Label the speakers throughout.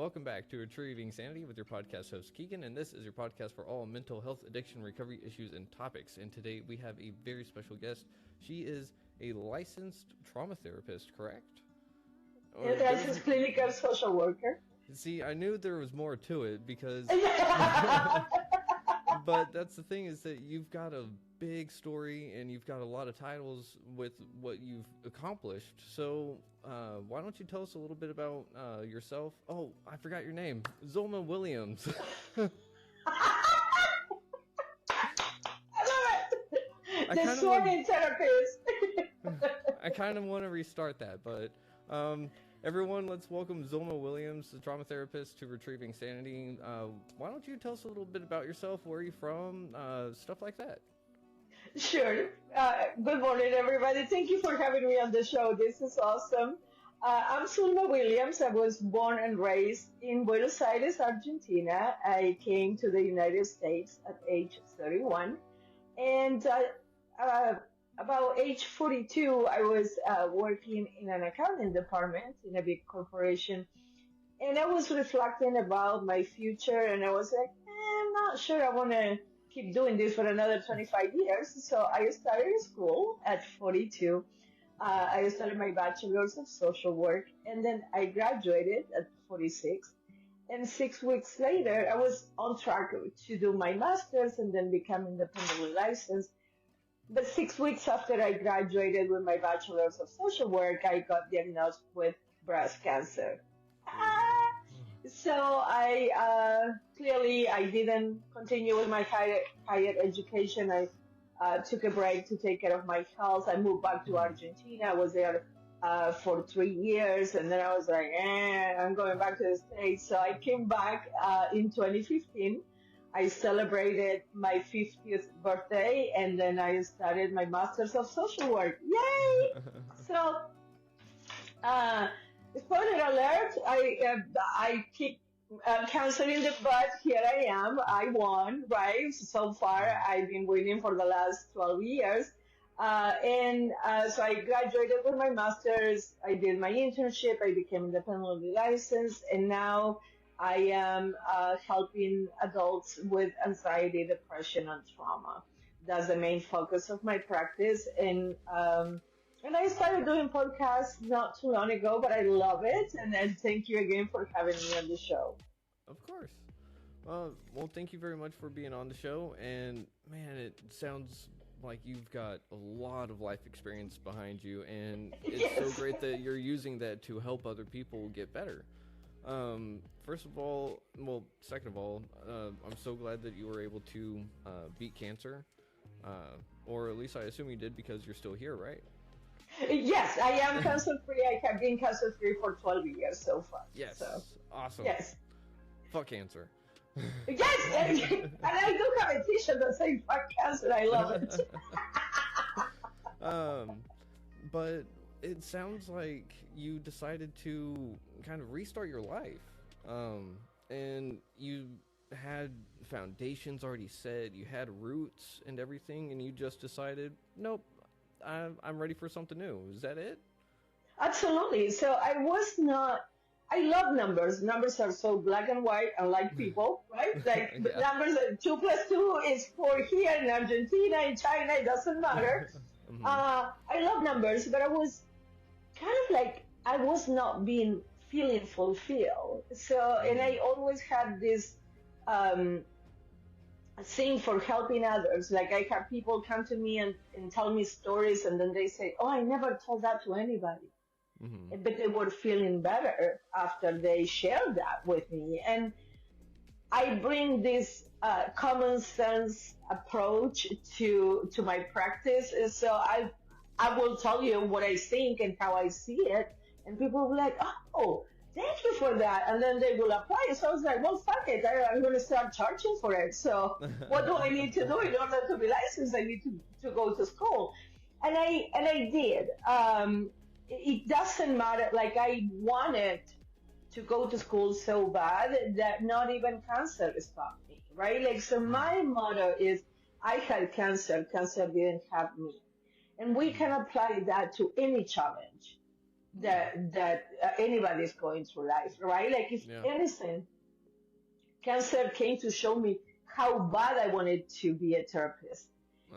Speaker 1: welcome back to Retrieving Sanity with your podcast host Keegan, and this is your podcast for all mental health, addiction, recovery issues, and topics. And today we have a very special guest. She is a licensed trauma therapist, correct?
Speaker 2: Yes, licensed clinical social worker.
Speaker 1: See, I knew there was more to it because... But that's the thing, is that you've got a big story and you've got a lot of titles with what you've accomplished. So why don't you tell us a little bit about yourself? Oh, I forgot your name. Zulma Williams.
Speaker 2: I love it. The swimming therapist.
Speaker 1: I kind of want to restart that, but everyone, let's welcome Zulma Williams, the trauma therapist, to Retrieving Sanity. Why don't you tell us a little bit about yourself, where are you from, stuff like that?
Speaker 2: Sure. Good morning, everybody. Thank you for having me on the show. This is awesome. I'm Zulma Williams. I was born and raised in Buenos Aires, Argentina. I came to the United States at age 31. And about age 42, I was working in an accounting department in a big corporation. And I was reflecting about my future, and I was like, I'm not sure I want to keep doing this for another 25 years. So I started school at 42. I started my bachelor's of social work, and then I graduated at 46. And 6 weeks later, I was on track to do my master's and then become independently licensed. But 6 weeks after I graduated with my bachelor's of social work, I got diagnosed with breast cancer. So I clearly I didn't continue with my higher education. I took a break to take care of my health. I moved back to Argentina. I was there for 3 years, and then I was like, I'm going back to the States. So I came back in 2015. I celebrated my 50th birthday, and then I started my Master's of Social Work. Yay! So, spoiler alert, I kicked cancer in the butt. Here I am. I won, right? So far, I've been winning for the last 12 years. So I graduated with my Master's. I did my internship. I became independently licensed, and now I am helping adults with anxiety, depression, and trauma. That's the main focus of my practice. And I started doing podcasts not too long ago, but I love it. And then thank you again for having me on the show.
Speaker 1: Of course. Well, thank you very much for being on the show. And man, it sounds like you've got a lot of life experience behind you. And it's
Speaker 2: Yes.
Speaker 1: so great that you're using that to help other people get better. Second of all, I'm so glad that you were able to beat cancer, or at least I assume you did, because you're still here, right?
Speaker 2: Yes, I am cancer-free. I have been cancer-free for 12 years so far.
Speaker 1: Yes.
Speaker 2: So,
Speaker 1: Awesome.
Speaker 2: yes.
Speaker 1: Fuck cancer.
Speaker 2: Yes, and I do have a t-shirt that says "fuck cancer." I love it.
Speaker 1: But it sounds like you decided to kind of restart your life, and you had foundations already set, you had roots and everything, and you just decided, nope, I'm ready for something new. Is that it?
Speaker 2: Absolutely. So I love numbers. Numbers are so black and white, unlike people, right? Like
Speaker 1: Yeah.
Speaker 2: numbers, 2 plus 2 is 4 here in Argentina, in China, it doesn't matter.
Speaker 1: Mhm.
Speaker 2: I love numbers, but I was kind of like, I was not feeling fulfilled. So, and I always had this thing for helping others. Like I have people come to me and tell me stories, and then they say, oh, I never told that to anybody.
Speaker 1: Mhm.
Speaker 2: But they were feeling better after they shared that with me. And I bring this common sense approach to my practice. And so I will tell you what I think and how I see it. And people will be like, oh, thank you for that. And then they will apply it. So I was like, well, fuck it. I'm going to start charging for it. So what do I need to do in order to be licensed? I need to go to school. And I did. It doesn't matter. Like I wanted to go to school so bad that not even cancer stopped me, right? Like, so my motto is, I had cancer didn't have me. And we can apply that to any challenge. that anybody's going through life, right? Like if
Speaker 1: Yeah.
Speaker 2: anything, cancer came to show me how bad I wanted to be a therapist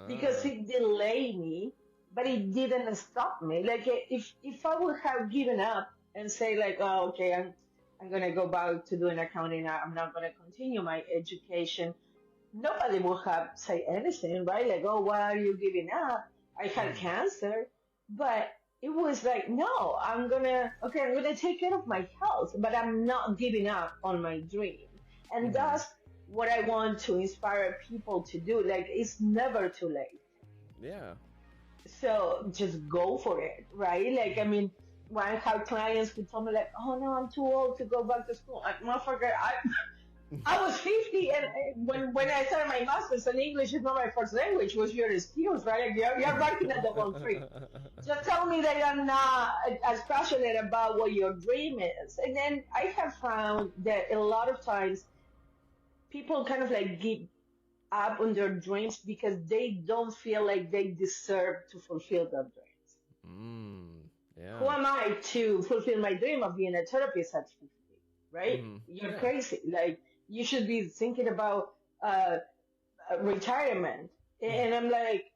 Speaker 2: because
Speaker 1: Ah.
Speaker 2: it delayed me, but it didn't stop me. Like if I would have given up and say like, oh, okay, I'm gonna go back to doing accounting. I'm not gonna continue my education. Nobody would have said anything, right? Like, oh, why are you giving up? I had
Speaker 1: Mm-hmm.
Speaker 2: cancer, but it was like, no, I'm gonna take care of my health, but I'm not giving up on my dream. And
Speaker 1: Mm-hmm.
Speaker 2: that's what I want to inspire people to do. Like, it's never too late.
Speaker 1: Yeah.
Speaker 2: So just go for it, right? Like, I mean, when I have clients who tell me like, oh no, I'm too old to go back to school. Like, motherfucker, I was 50, and when I started my master's, and English is not my first language, was your excuse, right? Like, you're barking at the wrong tree. Just tell me that you're not as passionate about what your dream is. And then I have found that a lot of times people kind of like give up on their dreams because they don't feel like they deserve to fulfill their dreams.
Speaker 1: Mm.
Speaker 2: Who
Speaker 1: Yeah.
Speaker 2: am I to fulfill my dream of being a therapist at 50, right?
Speaker 1: Mm-hmm.
Speaker 2: You're
Speaker 1: Yeah.
Speaker 2: crazy. Like, you should be thinking about uh, retirement. And I'm like,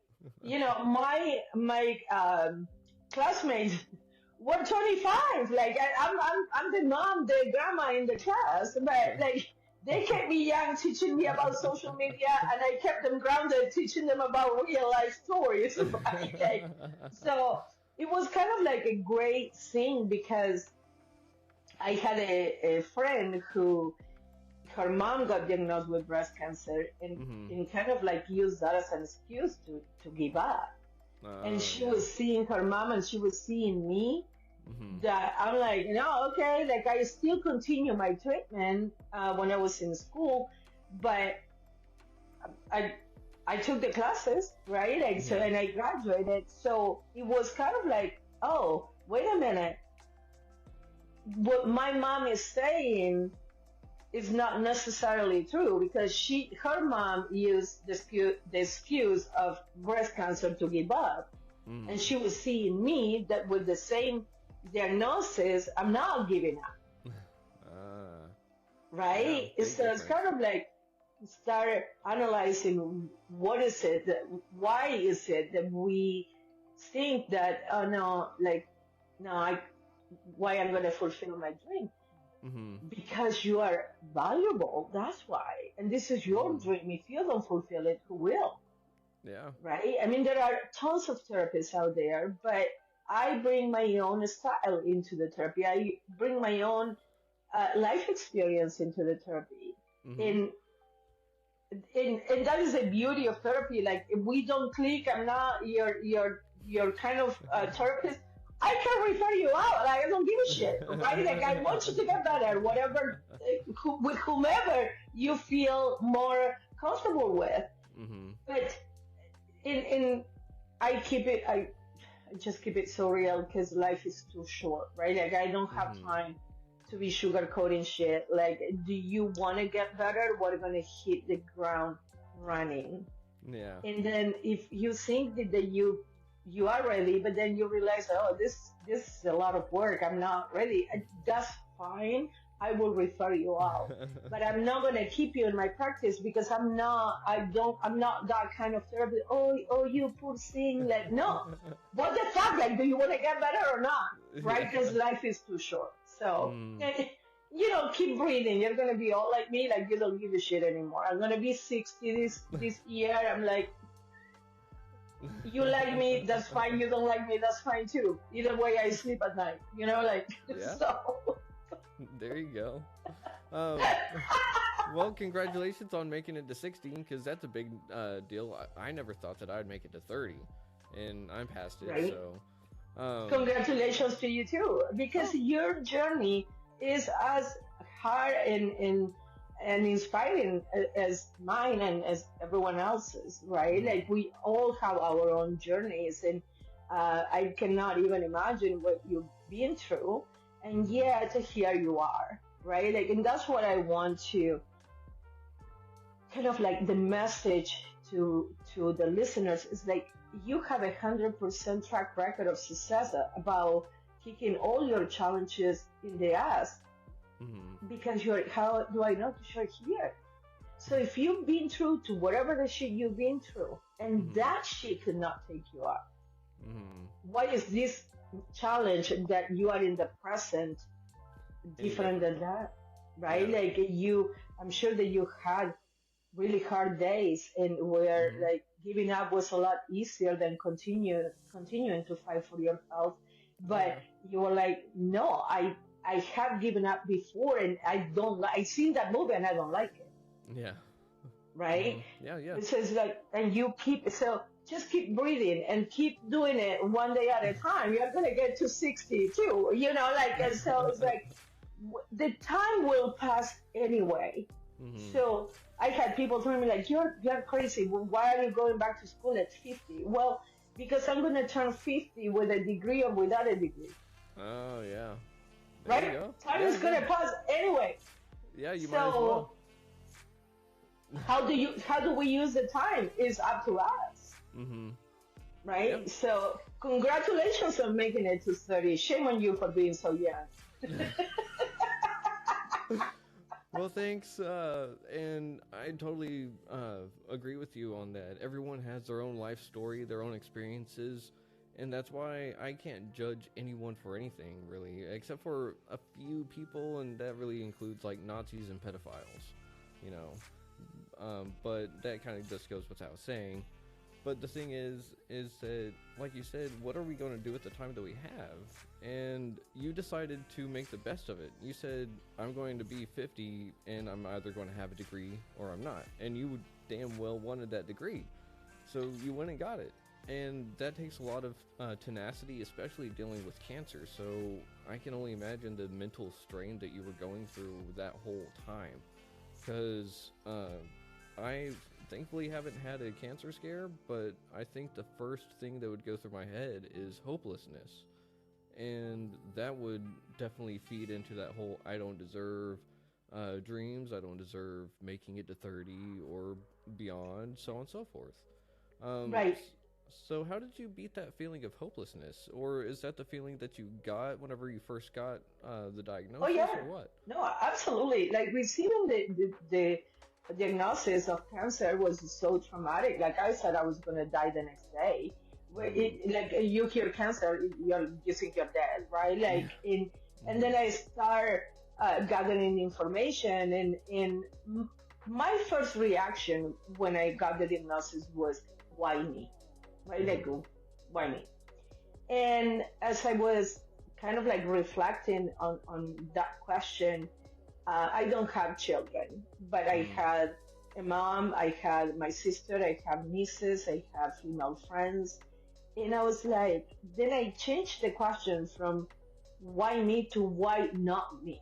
Speaker 2: my classmates were 25. Like, I'm the mom, the grandma in the class, but like, they kept me young, teaching me about social media, and I kept them grounded, teaching them about real life stories. Right? Like, so it was kind of like a great thing because I had a friend who her mom got diagnosed with breast cancer,
Speaker 1: Mm-hmm.
Speaker 2: and kind of like used that as an excuse to give up. And she
Speaker 1: Yeah.
Speaker 2: was seeing her mom and she was seeing me,
Speaker 1: Mm-hmm.
Speaker 2: that I'm like, no, okay, like I still continue my treatment when I was in school, but I I took the classes, right? Like, so,
Speaker 1: Yeah.
Speaker 2: and I graduated. So it was kind of like, oh, wait a minute, what my mom is saying is not necessarily true because her mom used the excuse of breast cancer to give up,
Speaker 1: Mm-hmm.
Speaker 2: and she was seeing me that with the same diagnosis, I'm not giving up,
Speaker 1: Ah. Yeah.
Speaker 2: right?
Speaker 1: Big
Speaker 2: So it's
Speaker 1: difference.
Speaker 2: kind of like start analyzing what is it, why is it that we think that, oh no, like, no, why I'm going to fulfill my dream?
Speaker 1: Mm-hmm.
Speaker 2: Because you are valuable. That's why. And this is your
Speaker 1: Mm.
Speaker 2: dream. If you don't fulfill it, who will?
Speaker 1: Yeah.
Speaker 2: Right? I mean, there are tons of therapists out there, but I bring my own style into the therapy. I bring my own life experience into the therapy.
Speaker 1: Mm-hmm.
Speaker 2: And, and that is the beauty of therapy. Like, if we don't click, I'm not your kind of therapist. I can refer you out. Like, I don't give a shit, right? Like, I want you to get better, whatever, with whomever you feel more comfortable with.
Speaker 1: Mm-hmm.
Speaker 2: But in I just keep it so real because life is too short, right? Like, I don't have
Speaker 1: Mm-hmm.
Speaker 2: time to be sugarcoating shit. Like, do you want to get better? We're gonna hit the ground running.
Speaker 1: Yeah.
Speaker 2: And then if you think that you are ready, but then you realize, oh, this is a lot of work. I'm not ready. That's fine. I will refer you out, but I'm not gonna keep you in my practice because I'm not that kind of therapist. Oh, you poor thing. Like, no, what the fuck? Like, do you want to get better or not? Right?
Speaker 1: Yeah.
Speaker 2: Because life is too short. So,
Speaker 1: Mm.
Speaker 2: keep breathing. You're gonna be all like me. Like, you don't give a shit anymore. I'm gonna be 60 this year. I'm like, you like me, that's fine. You don't like me, that's fine too. Either way, I sleep at night. Like,
Speaker 1: Yeah.
Speaker 2: so.
Speaker 1: There you go. Um, well, congratulations on making it to 16, because that's a big deal. I never thought that I'd make it to 30, and I'm past it.
Speaker 2: Right.
Speaker 1: So,
Speaker 2: Congratulations to you too, because
Speaker 1: Oh.
Speaker 2: your journey is as hard and inspiring as mine and as everyone else's, right?
Speaker 1: Mhm.
Speaker 2: Like, we all have our own journeys, and I cannot even imagine what you've been through, and yet here you are, right? Like, and that's what I want to kind of like the message to the listeners is like, you have 100% track record of success about kicking all your challenges in the ass because you're, how do I know? Because you're here. So if you've been through to whatever the shit you've been through, and that shit could not take you out, why is this challenge that you are in the present different than that? Right?
Speaker 1: Yeah.
Speaker 2: Like I'm sure that you had really hard days, and where like giving up was a lot easier than continuing to fight for your health. But you were like, no, I have given up before, and I don't like. I seen that movie and I don't like it.
Speaker 1: Yeah.
Speaker 2: Right?
Speaker 1: Yeah, yeah.
Speaker 2: It says like, and you just keep breathing and keep doing it one day at a time. You're gonna get to 60 too, like. And so it's like the time will pass anyway. So I had people telling me like, you're crazy. Why are you going back to school at 50? Well, because I'm gonna turn 50 with a degree or without a degree.
Speaker 1: Oh yeah.
Speaker 2: Right?
Speaker 1: There you go.
Speaker 2: Time is gonna pass anyway.
Speaker 1: Yeah, you might as well.
Speaker 2: How do we use the time is up to us. Right?
Speaker 1: Yep.
Speaker 2: So congratulations on making it to 30. Shame on you for being so young.
Speaker 1: Well, thanks, and I totally agree with you on that. Everyone has their own life story, their own experiences, and that's why I can't judge anyone for anything, really, except for a few people, and that really includes, like, Nazis and pedophiles, but that kind of just goes without saying. But the thing is that, like you said, what are we going to do with the time that we have? And you decided to make the best of it. You said, I'm going to be 50, and I'm either going to have a degree or I'm not. And you damn well wanted that degree. So you went and got it. And that takes a lot of tenacity, especially dealing with cancer. So I can only imagine the mental strain that you were going through that whole time. Because I thankfully haven't had a cancer scare, but I think the first thing that would go through my head is hopelessness. And that would definitely feed into that whole I don't deserve dreams, I don't deserve making it to 30 or beyond, so on and so forth.
Speaker 2: Right.
Speaker 1: So how did you beat that feeling of hopelessness? Or is that the feeling that you got whenever you first got the diagnosis, or what?
Speaker 2: No, absolutely. Like receiving the diagnosis of cancer was so traumatic. Like I said, I was going to die the next day. Like you hear cancer, you think you're dead, right? Like and then I start gathering information, and my first reaction when I got the diagnosis was, why me? Right? Like, why me? And as I was kind of like reflecting on that question, I don't have children, but I had a mom, I had my sister, I have nieces, I have female friends. And I was like, then I changed the question from why me to why not me?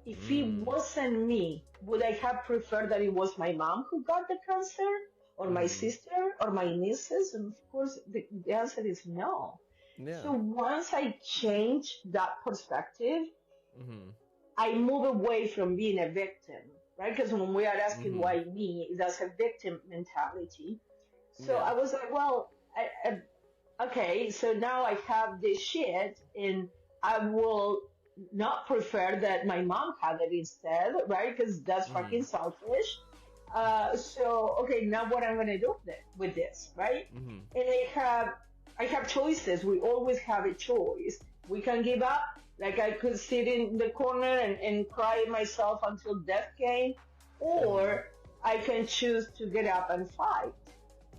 Speaker 2: If it wasn't me, would I have preferred that it was my mom who got the cancer, or my sister, or my nieces? And of course, the answer is no.
Speaker 1: Yeah.
Speaker 2: So once I changed that perspective, I move away from being a victim, right? Because when we are asking why me, that's a victim mentality. So I was like, well, okay, so now I have this shit, and I will not prefer that my mom had it instead, right? Because that's fucking selfish. So, okay, now what I'm going to do with this, right? And I have choices. We always have a choice. We can give up. Like I could sit in the corner and cry myself until death came, or I can choose to get up and fight.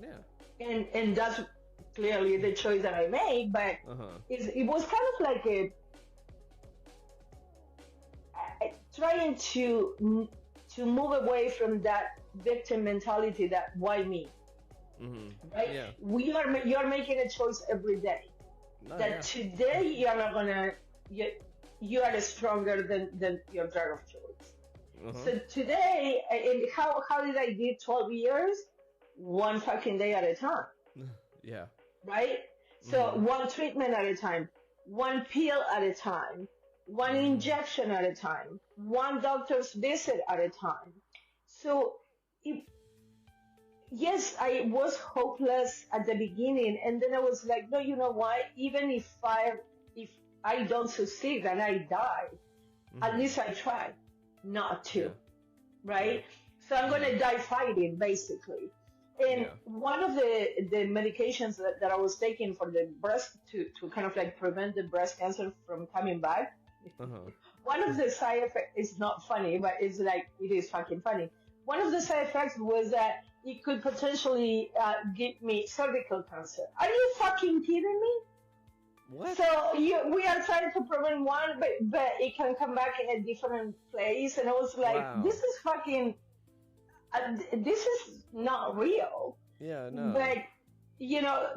Speaker 1: Yeah.
Speaker 2: And that's clearly the choice that I made, but it was kind of like trying to move away from that victim mentality, that why me, right? Yeah. You're making a choice every day. Today you're not gonna, you are stronger than your drug of choice. So today, and how did I do 12 years? One fucking day at a time.
Speaker 1: Yeah.
Speaker 2: Right? So one treatment at a time, one pill at a time, one injection at a time, one doctor's visit at a time. So yes, I was hopeless at the beginning, and then I was like, no, you know what? Even if I don't succeed and I die, at least I try not to, right? So I'm going to die fighting, basically. And one of the medications that I was taking for the breast to kind of like prevent the breast cancer from coming back, one of the side effects is not funny, but it's like, it is fucking funny. One of the side effects was that it could potentially give me cervical cancer. Are you fucking kidding me?
Speaker 1: What?
Speaker 2: So we are trying to prevent one, but it can come back in a different place. And I was like, this is fucking, this is not real.
Speaker 1: Yeah, no.
Speaker 2: But, you know,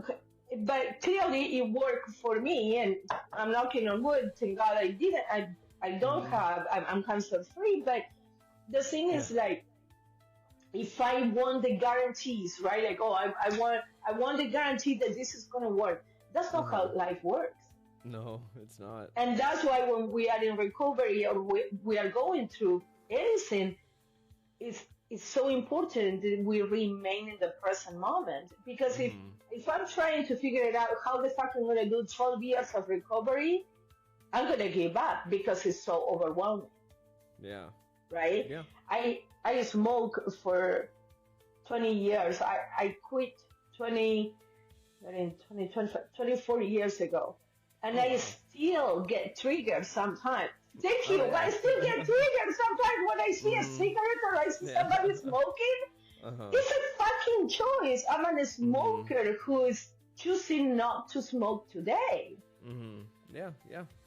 Speaker 2: but clearly it worked for me, and I'm knocking on wood, thank God I didn't. I don't have, I'm cancer free, but the thing is like, if I want the guarantees, right? Like, oh, I want the guarantee that this is going to work. That's not how life works.
Speaker 1: No, it's not.
Speaker 2: And that's why when we are in recovery or we are going through anything, it's so important that we remain in the present moment. Because if I'm trying to figure it out, how the fuck I'm going to do 12 years of recovery, I'm going to give up because it's so overwhelming. Yeah. Right?
Speaker 1: Yeah.
Speaker 2: I smoked for 20 years. I quit 24 years ago. And I still get triggered sometimes. Thank you. But I still get triggered sometimes when I see a cigarette or I see somebody smoking. It's a fucking choice. I'm a smoker who is choosing not to smoke today.
Speaker 1: Yeah,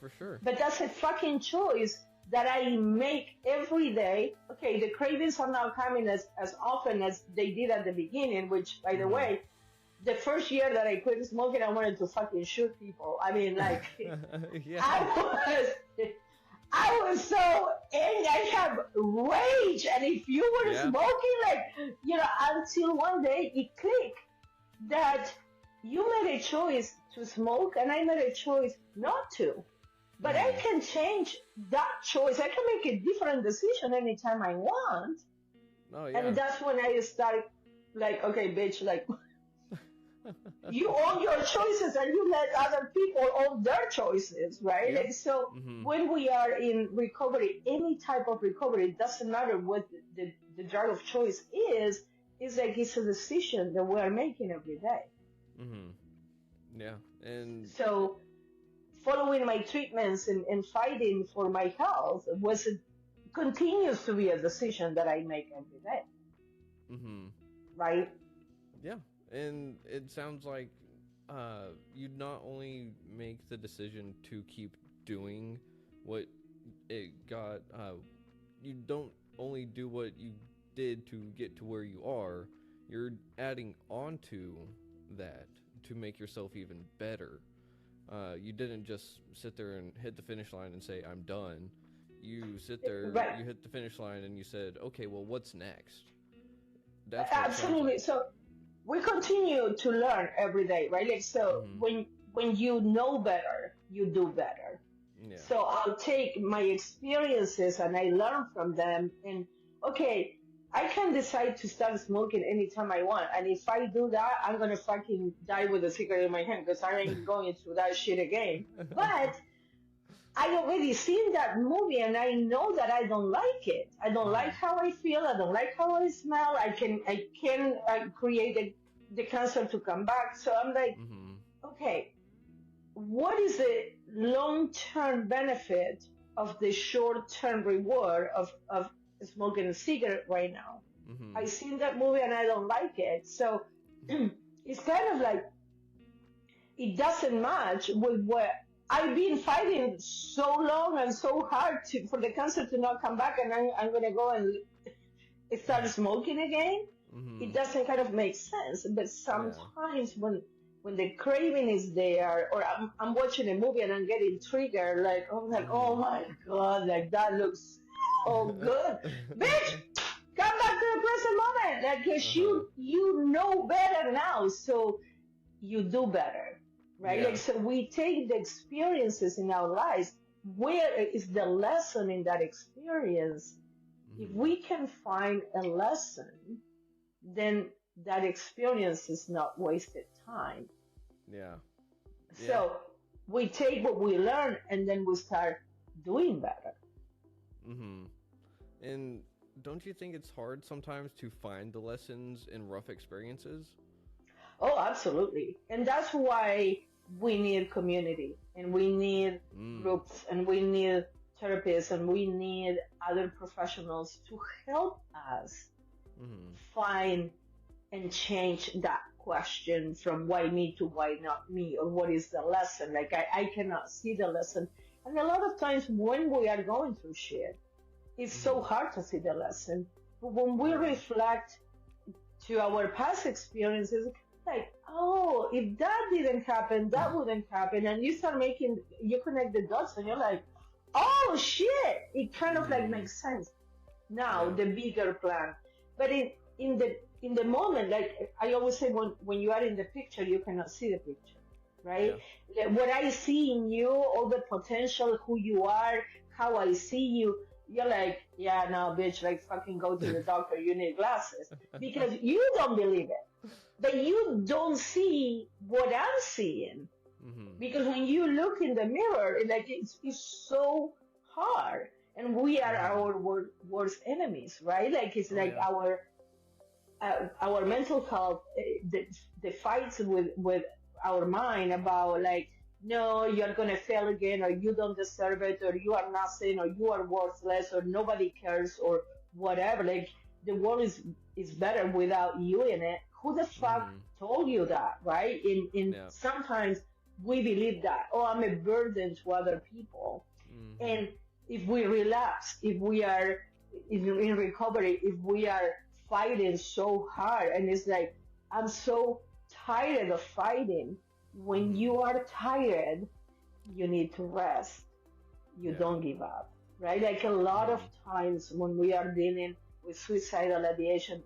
Speaker 1: for sure.
Speaker 2: But that's a fucking choice that I make every day. Okay, the cravings are not coming as often as they did at the beginning, which, by the way, the first year that I quit smoking, I wanted to fucking shoot people. I mean, like, I was so angry. I have rage. And if you were smoking, like, you know, until one day it clicked that you made a choice to smoke and I made a choice not to. But I can change that choice. I can make a different decision anytime I want. And that's when I start, like, okay, bitch, like, you own your choices and you let other people own their choices, right? And so when we are in recovery, any type of recovery, it doesn't matter what the drug of choice is, it's like it's a decision that we are making every day.
Speaker 1: Yeah. And
Speaker 2: so following my treatments and fighting for my health continues to be a decision that I make every day. Right?
Speaker 1: Yeah. And it sounds like you not only make the decision to keep doing what it got, you don't only do what you did to get to where you are, you're adding on to that to make yourself even better. You didn't just sit there and hit the finish line and say, I'm done. You sit there, you hit the finish line and you said, okay, well, what's next? That's
Speaker 2: absolutely. So we continue to learn every day, right? Like, so when you know better, you do better. So I'll take my experiences and I learn from them. And okay, I can decide to start smoking anytime I want. And if I do that, I'm going to fucking die with a cigarette in my hand because I ain't going through that shit again. But I already seen that movie and I know that I don't like it. I don't like how I feel. I don't like how I smell. I can create the cancer to come back. So I'm like, okay, what is the long-term benefit of the short-term reward of smoking a cigarette right now? I seen that movie and I don't like it. So it's kind of like, it doesn't match with what I've been fighting so long and so hard for the cancer to not come back, and I'm going to go and start smoking again. It doesn't kind of make sense. But sometimes when the craving is there, or I'm watching a movie and I'm getting triggered, like, I'm like, oh my God, like that looks so good. Bitch, come back to the present moment. Like, because you know better now, so you do better. Right? Like, so we take the experiences in our lives. Where is the lesson in that experience? If we can find a lesson, then that experience is not wasted time.
Speaker 1: Yeah.
Speaker 2: So we take what we learn and then we start doing better.
Speaker 1: Mm-hmm. And don't you think it's hard sometimes to find the lessons in rough experiences?
Speaker 2: Oh, absolutely. And that's why we need community and we need groups and we need therapists and we need other professionals to help us find and change that question from why me to why not me, or what is the lesson. Like, I cannot see the lesson. And a lot of times when we are going through shit, it's so hard to see the lesson. But when we reflect to our past experiences, like, oh, if that didn't happen, that wouldn't happen. And you start you connect the dots and you're like, oh shit, it kind of like makes sense. Now, the bigger plan. But in the moment, like I always say, when you are in the picture, you cannot see the picture, right? Yeah. What I see in you, all the potential, who you are, how I see you, you're like, yeah, no, bitch, like fucking go to the doctor, you need glasses. Because you don't believe it. But you don't see what I'm seeing. Because when you look in the mirror, it's so hard. And we are our worst enemies, right? Like it's our mental health, the fights with our mind about like, no, you're going to fail again, or you don't deserve it, or you are nothing, or you are worthless, or nobody cares, or whatever. Like, the world is better without you in it. Who the fuck told you that, right? Sometimes we believe that, oh, I'm a burden to other people. And if we relapse, if we are in recovery, if we are fighting so hard, and it's like, I'm so tired of fighting. When you are tired, you need to rest. You don't give up, right? Like a lot of times when we are dealing with suicidal ideation,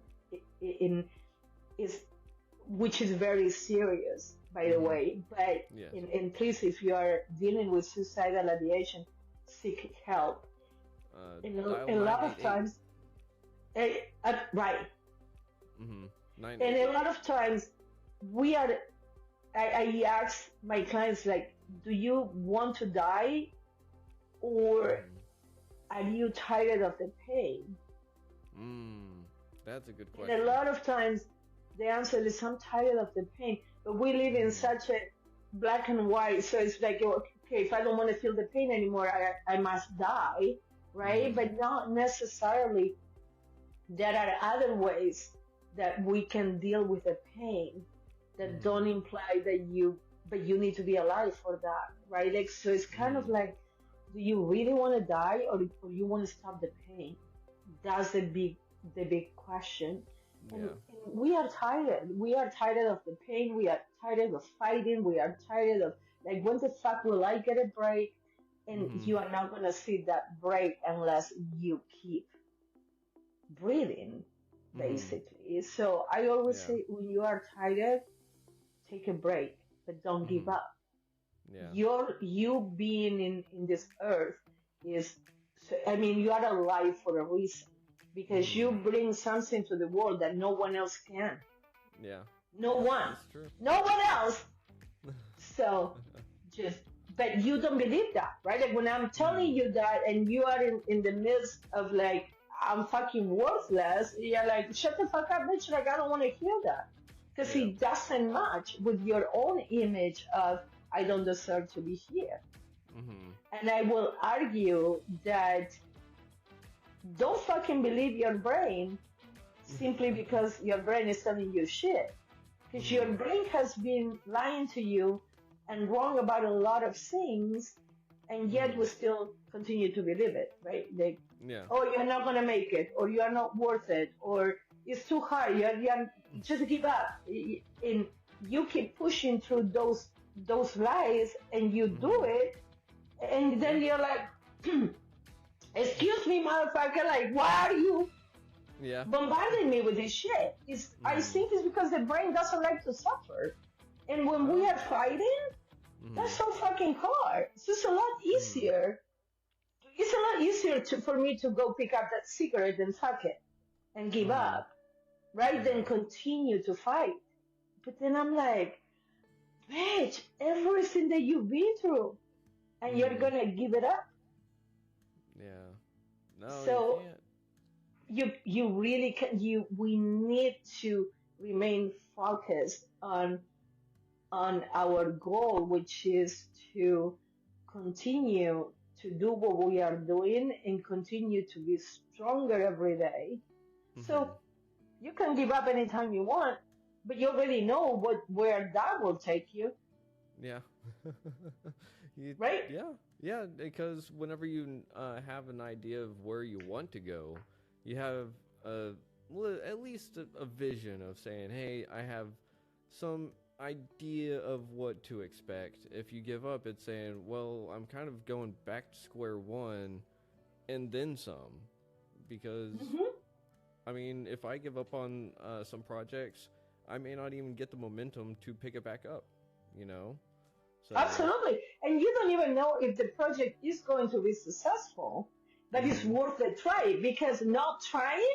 Speaker 2: which is very serious, by the way. But and please, if you are dealing with suicidal ideation, seek help. And a lot of times, right. And a lot of times, I ask my clients, like, do you want to die, or are you tired of the pain?
Speaker 1: That's a good question.
Speaker 2: And a lot of times, the answer is, I'm tired of the pain. But we live in such a black and white, so it's like, okay, if I don't want to feel the pain anymore, I must die, right? But not necessarily. There are other ways that we can deal with the pain that don't imply that you need to be alive for that, right? Like, so it's kind of like, do you really want to die, or you want to stop the pain? That's the big question. And we are tired. We are tired of the pain. We are tired of fighting. We are tired of, like, when the fuck will I get a break? And you are not going to see that break unless you keep breathing, basically. So I always say, when you are tired, take a break, but don't give up. You being in this earth is, you are alive for a reason, because you bring something to the world that no one else can. No one.
Speaker 1: That's true.
Speaker 2: No one else. So but you don't believe that, right? Like, when I'm telling you that, and you are in the midst of like, I'm fucking worthless, you're like, shut the fuck up, bitch. Like, I don't want to hear that. Because it doesn't match with your own image of, I don't deserve to be here. And I will argue that don't fucking believe your brain simply because your brain is telling you shit. Because your brain has been lying to you and wrong about a lot of things, and yet we still continue to believe it, right? Like, oh, you're not going to make it, or you are not worth it, or it's too hard, you're just give up. And you keep pushing through those lies, and you do it, and then you're like, excuse me, motherfucker, like, why are you bombarding me with this shit? I think it's because the brain doesn't like to suffer. And when we are fighting, that's so fucking hard. It's just a lot easier. It's a lot easier for me to go pick up that cigarette and fuck it and give up, right? Than continue to fight. But then I'm like, bitch, everything that you've been through, and you're
Speaker 1: Mm-hmm.
Speaker 2: gonna give it up.
Speaker 1: Yeah. No, you
Speaker 2: So
Speaker 1: can't.
Speaker 2: you really can. We need to remain focused on our goal, which is to continue to do what we are doing and continue to be stronger every day.
Speaker 1: Mm-hmm.
Speaker 2: So you can give up anytime you want, but you already know where that will take you,
Speaker 1: Yeah. you,
Speaker 2: right?
Speaker 1: yeah, because whenever you have an idea of where you want to go, you have at least a vision of saying, hey, I have some idea of what to expect. If you give up, it's saying, well, I'm kind of going back to square one and then some. Because,
Speaker 2: Hmm.
Speaker 1: I mean, if I give up on some projects, I may not even get the momentum to pick it back up, you know? So,
Speaker 2: Absolutely. And you don't even know if the project is going to be successful, but it's
Speaker 1: mm-hmm,
Speaker 2: worth the try because not trying,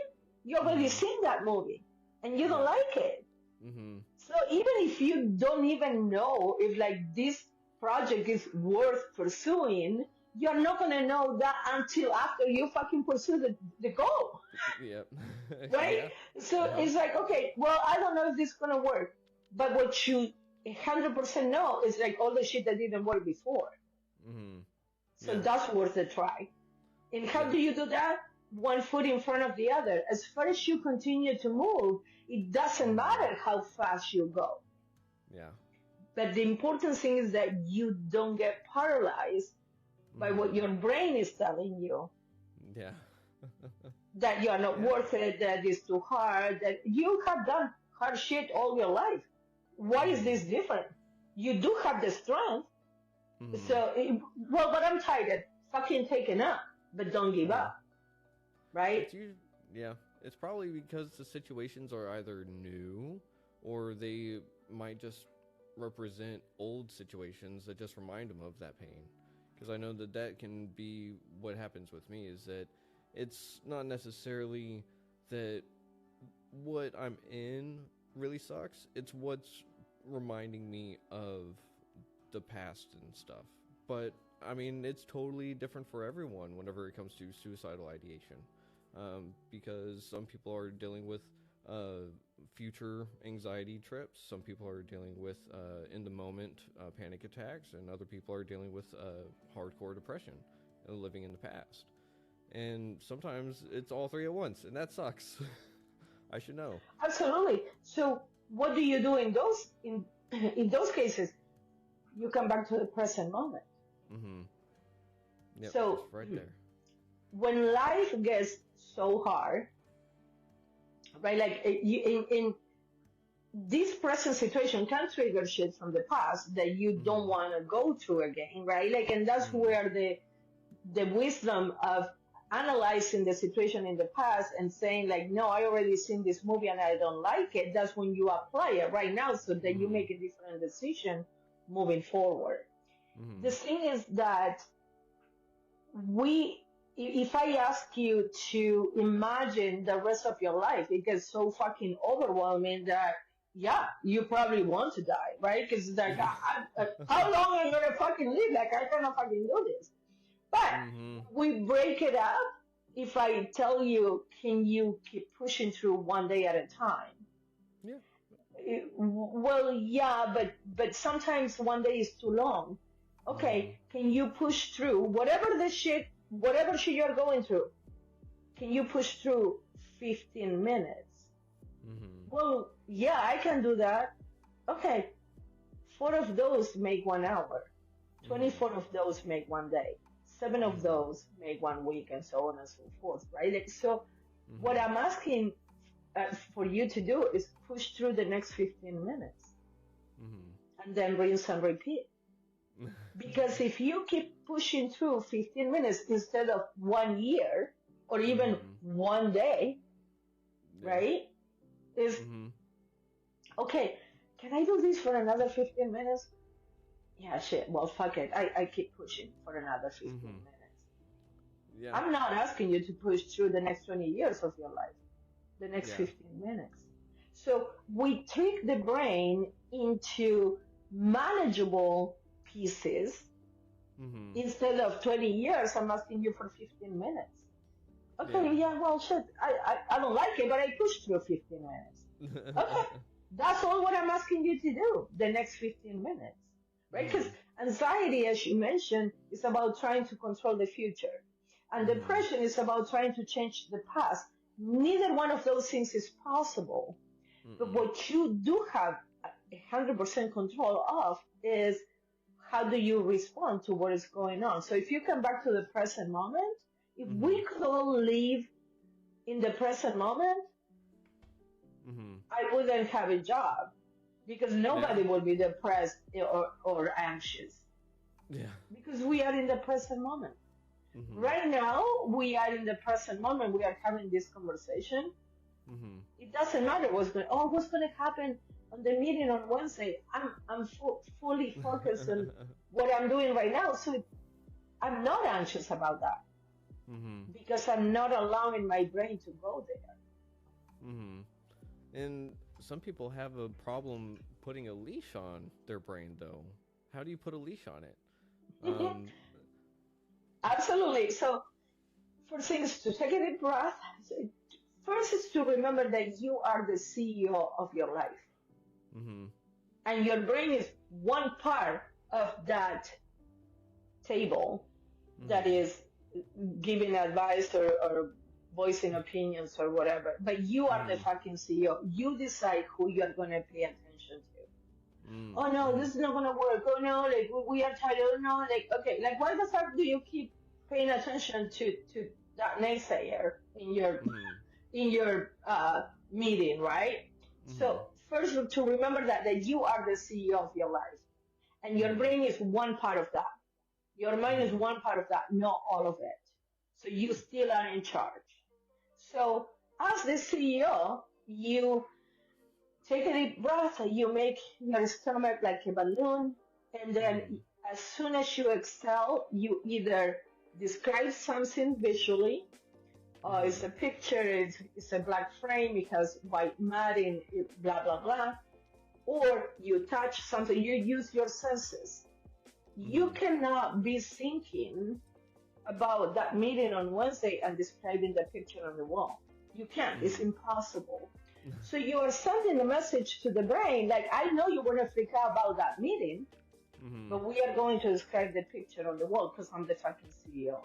Speaker 2: you already
Speaker 1: mm-hmm,
Speaker 2: seen that movie and you don't
Speaker 1: yep,
Speaker 2: like it.
Speaker 1: mm-hmm,
Speaker 2: So even if you don't even know if like this project is worth pursuing, you're not gonna know that until after you fucking pursue the goal,
Speaker 1: yep,
Speaker 2: right?
Speaker 1: yeah,
Speaker 2: So
Speaker 1: uh-huh,
Speaker 2: it's like, okay, well, I don't know if this is gonna work, but what you 100% know is like all the shit that didn't work before.
Speaker 1: mm-hmm,
Speaker 2: So
Speaker 1: yeah,
Speaker 2: that's worth a try. And how
Speaker 1: yep,
Speaker 2: do you do that? One foot in front of the other. As far as you continue to move, it doesn't
Speaker 1: mm-hmm,
Speaker 2: matter how fast you go.
Speaker 1: yeah,
Speaker 2: But the important thing is that you don't get paralyzed by what
Speaker 1: mm-hmm,
Speaker 2: your brain is telling you,
Speaker 1: yeah,
Speaker 2: that you are not
Speaker 1: yeah,
Speaker 2: worth it, that it's too hard, that you have done hard shit all your life. Why is
Speaker 1: mm-hmm,
Speaker 2: this different? You do have the strength.
Speaker 1: mm-hmm,
Speaker 2: So, well, but I'm tired. Fucking take it up, but don't give
Speaker 1: yeah.
Speaker 2: up, right?
Speaker 1: It's usually, yeah, it's probably because the situations are either new or they might just represent old situations that just remind them of that pain. Because I know that that can be what happens with me is that it's not necessarily that what I'm in really sucks. It's what's reminding me of the past and stuff. But I mean, it's totally different for everyone whenever it comes to suicidal ideation, because some people are dealing with future anxiety trips. Some people are dealing with in the moment panic attacks, and other people are dealing with hardcore depression and living in the past. And sometimes it's all three at once, and that sucks. I should know.
Speaker 2: Absolutely. So, what do you do in those in those cases? You come back to the present moment.
Speaker 1: Mm-hmm. Yep, just
Speaker 2: So,
Speaker 1: right there.
Speaker 2: when life gets so hard, right? Like in this present situation can trigger shit from the past that you
Speaker 1: Mm-hmm.
Speaker 2: don't want to go through again, right? Like, and that's
Speaker 1: Mm-hmm.
Speaker 2: where the wisdom of analyzing the situation in the past and saying like, no, I already seen this movie and I don't like it. That's when you apply it right now so that you
Speaker 1: Mm-hmm.
Speaker 2: make a different decision moving forward.
Speaker 1: Mm-hmm.
Speaker 2: The thing is that we if I ask you to imagine the rest of your life, it gets so fucking overwhelming that, yeah, you probably want to die, right? Because like, how long am I gonna fucking live? Like, I cannot fucking do this. But
Speaker 1: Mm-hmm.
Speaker 2: we break it up. If I tell you, can you keep pushing through one day at a time?
Speaker 1: Yeah.
Speaker 2: Well, yeah, but sometimes one day is too long.
Speaker 1: Mm-hmm.
Speaker 2: Okay, can you push through whatever shit you're going through? Can you push through 15 minutes?
Speaker 1: Mm-hmm.
Speaker 2: Well, yeah, I can do that. Okay, 4 of those make 1 hour.
Speaker 1: Mm-hmm.
Speaker 2: 24 of those make 1 day. 7 of
Speaker 1: Mm-hmm.
Speaker 2: those make 1 week, and so on and so forth, right? Like, so, what
Speaker 1: Mm-hmm.
Speaker 2: I'm asking for you to do is push through the next 15 minutes and then rinse and repeat. Because if you keep pushing through 15 minutes instead of 1 year or even
Speaker 1: Mm-hmm.
Speaker 2: one day,
Speaker 1: Yeah.
Speaker 2: right? Is
Speaker 1: Mm-hmm.
Speaker 2: okay, can I do this for another 15 minutes? Yeah, shit. Well, fuck it. I keep pushing for another 15
Speaker 1: Mm-hmm.
Speaker 2: minutes.
Speaker 1: Yeah.
Speaker 2: I'm not asking you to push through the next 20 years of your life, the next
Speaker 1: Yeah.
Speaker 2: 15 minutes. So we trick the brain into manageable pieces. Instead of 20 years, I'm asking you for 15 minutes. Okay, yeah, well, shit, I don't like it, but I pushed through 15 minutes. Okay, that's all what I'm asking you to do, the next 15 minutes, right? Because anxiety, as you mentioned, is about trying to control the future. And depression is about trying to change the past. Neither one of those things is possible. But what you do have 100% control of is how do you respond to what is going on. So if you come back to the present moment, if we could all live in the present moment, I wouldn't have a job because nobody will be depressed or anxious.
Speaker 1: Yeah.
Speaker 2: Because we are in the present moment. Right now, we are in the present moment. We are having this conversation. It doesn't matter what's going to happen on the meeting on Wednesday. I'm fully focused on what I'm doing right now. So I'm not anxious about that because I'm not allowing my brain to go there.
Speaker 1: And some people have a problem putting a leash on their brain, though. How do you put a leash on it?
Speaker 2: Absolutely. So first thing is to take a deep breath. First is to remember that you are the CEO of your life. And your brain is one part of that table that is giving advice or voicing opinions or whatever. But you are the fucking CEO. You decide who you are going to pay attention to. Oh no, this is not going to work. Oh no, like we are tired. Oh no, like, okay, like why the fuck do you keep paying attention to that naysayer in your meeting, right? So first to remember that you are the CEO of your life. And your brain is one part of that. Your mind is one part of that, not all of it. So you still are in charge. So as the CEO, you take a deep breath, you make your stomach like a balloon, and then as soon as you exhale, you either describe something visually, it's a picture, it's a black frame, it has white matting, blah, blah, blah, or you touch something, you use your senses. You cannot be thinking about that meeting on Wednesday and describing the picture on the wall. You can't, it's impossible. So you are sending a message to the brain, like, I know you want to freak out about that meeting, but we are going to describe the picture on the wall because I'm the fucking CEO.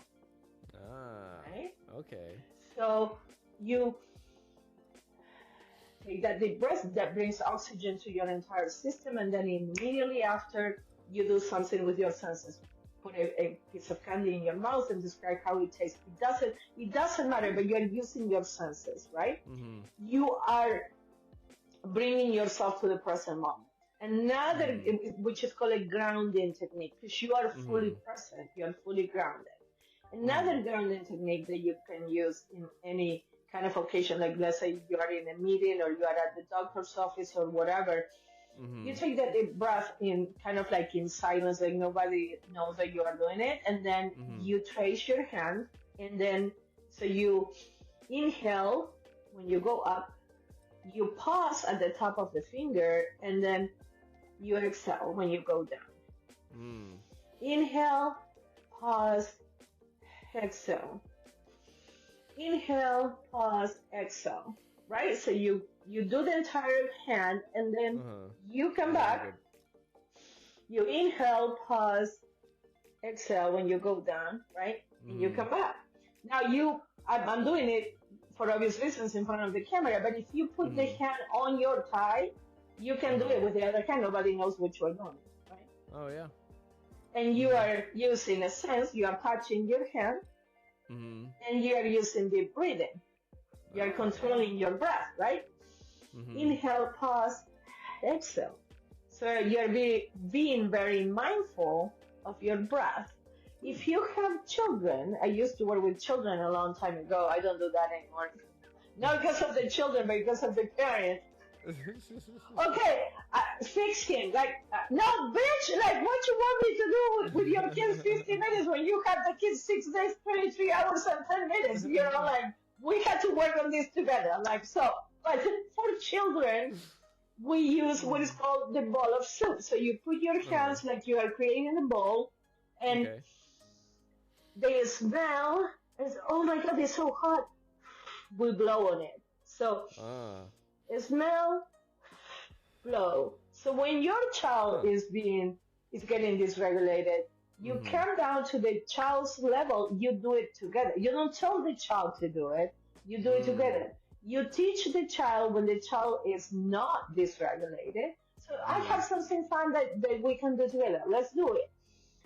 Speaker 2: Right?
Speaker 1: Okay.
Speaker 2: So you take that deep breath that brings oxygen to your entire system, and then immediately after you do something with your senses. Put a piece of candy in your mouth and describe how it tastes. It doesn't matter, but you're using your senses, right? You are bringing yourself to the present moment. Another, which is called a grounding technique, because you are fully present, you are fully grounded. Another grounding technique that you can use in any kind of occasion, like let's say you are in a meeting or you are at the doctor's office or whatever, you take that deep breath in kind of like in silence, like nobody knows that you are doing it, and then you trace your hand, and then so you inhale when you go up, you pause at the top of the finger, and then you exhale when you go down. Inhale, pause, exhale. Inhale, pause, exhale. Right? So you do the entire hand, and then you come back. You inhale, pause, exhale when you go down, right? And you come back. Now I'm doing it for obvious reasons in front of the camera, but if you put the hand on your thigh, you can do it with the other hand. Nobody knows what you're doing, right?
Speaker 1: Oh, yeah.
Speaker 2: And you are using a sense, you are touching your hand, and you are using deep breathing. You are controlling your breath, right? Inhale, pause, exhale. So you're being very mindful of your breath. If you have children, I used to work with children a long time ago. I don't do that anymore. Not because of the children, but because of the parents. Okay, fix him. Like, no, bitch, like, what you want me to do with your kids 50 minutes when you have the kids 6 days, 23 hours, and 10 minutes? You know, like, we had to work on this together. Like, so, but for children, we use what is called the ball of soup. So you put your hands like you are creating a bowl, and the smell is, oh my God, it's so hot. We blow on it. So smell, blow. So when your child is getting dysregulated, you come down to the child's level, you do it together. You don't tell the child to do it, you do it together. You teach the child when the child is not dysregulated. So I have something fun that we can do together. Let's do it.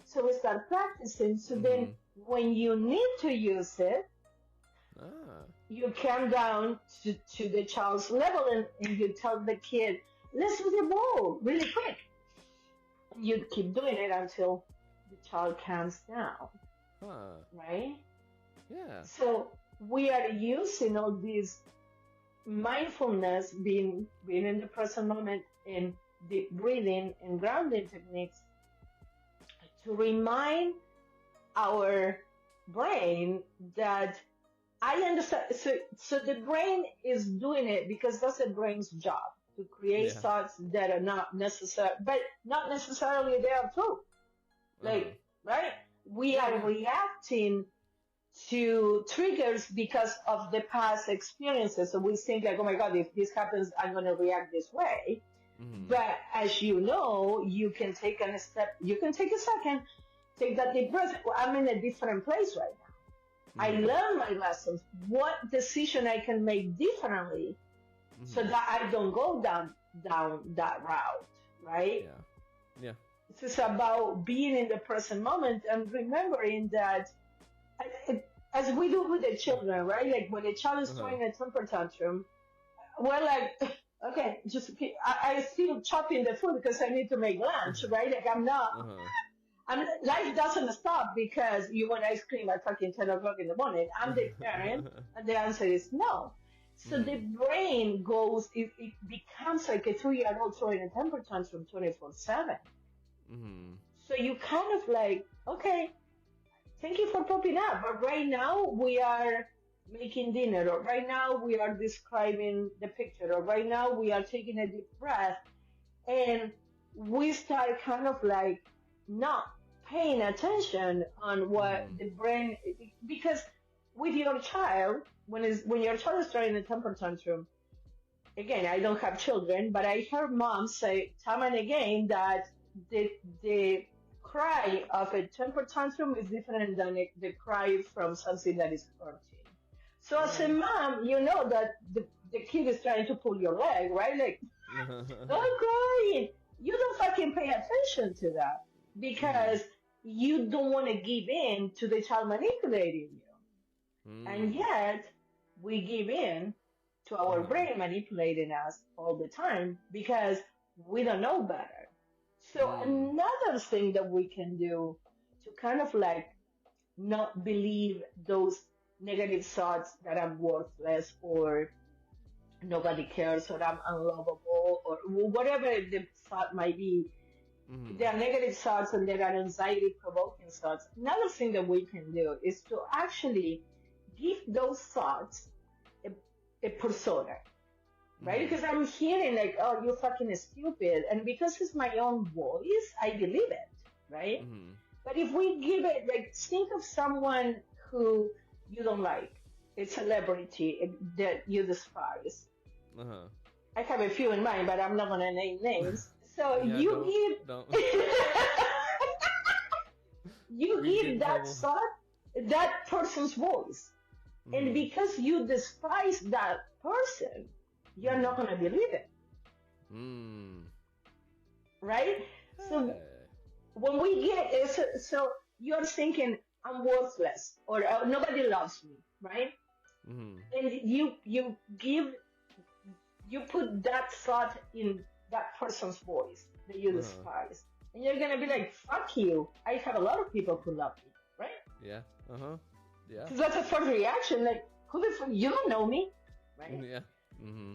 Speaker 2: So we start practicing. So then when you need to use it, you come down to the child's level and you tell the kid, let's do the ball really quick. You keep doing it until the child calms down. Right?
Speaker 1: Yeah.
Speaker 2: So we are using all these mindfulness, being in the present moment, and deep breathing and grounding techniques to remind our brain that I understand. So the brain is doing it because that's the brain's job, to create thoughts that are not necessary, but not necessarily they are true. Like, right? We are reacting to triggers because of the past experiences. So we think like, oh my God, if this happens, I'm going to react this way. But as you know, you can take a step, you can take a second, take that deep breath. Well, I'm in a different place right now. I learned my lessons. What decision I can make differently so that I don't go down that route, right?
Speaker 1: Yeah.
Speaker 2: It's about being in the present moment and remembering that, as we do with the children, right? Like when a child is throwing a temper tantrum, we're like, okay, just I still chopping the food because I need to make lunch, right? Like I'm not. Life doesn't stop because you want ice cream at fucking 10 o'clock in the morning. I'm the parent, and the answer is no. So the brain goes, it becomes like a 2-year-old throwing a temper tantrum 24/7. So you kind of like, okay, thank you for popping up, but right now we are making dinner, or right now we are describing the picture, or right now we are taking a deep breath, and we start kind of like not paying attention on what the brain, because with your child, when your child is throwing a temper tantrum, again, I don't have children, but I heard moms say time and again that the cry of a temper tantrum is different than the cry from something that is hurting. So as a mom, you know that the kid is trying to pull your leg, right? Like, don't cry. You don't fucking pay attention to that because you don't want to give in to the child manipulating you. And yet, we give in to our brain manipulating us all the time because we don't know better. So another thing that we can do to kind of like not believe those negative thoughts that I'm worthless or nobody cares or I'm unlovable or whatever the thought might be. There are negative thoughts and there are anxiety-provoking thoughts. Another thing that we can do is to actually give those thoughts a persona, right? Because I'm hearing like, oh, you're fucking stupid. And because it's my own voice, I believe it, right? But if we give it, like, think of someone who you don't like, a celebrity that you despise. I have a few in mind, but I'm not going to name names. So you give that thought, that person's voice. And because you despise that person, you're not going to believe it. Right? So when we get it, so you're thinking, I'm worthless, or nobody loves me, right? And you put that thought in that person's voice that you despise. And you're going to be like, fuck you. I have a lot of people who love me, right?
Speaker 1: Yeah. Yeah.
Speaker 2: Because that's a first reaction, like, who the fuck, you don't know me, right?
Speaker 1: Yeah.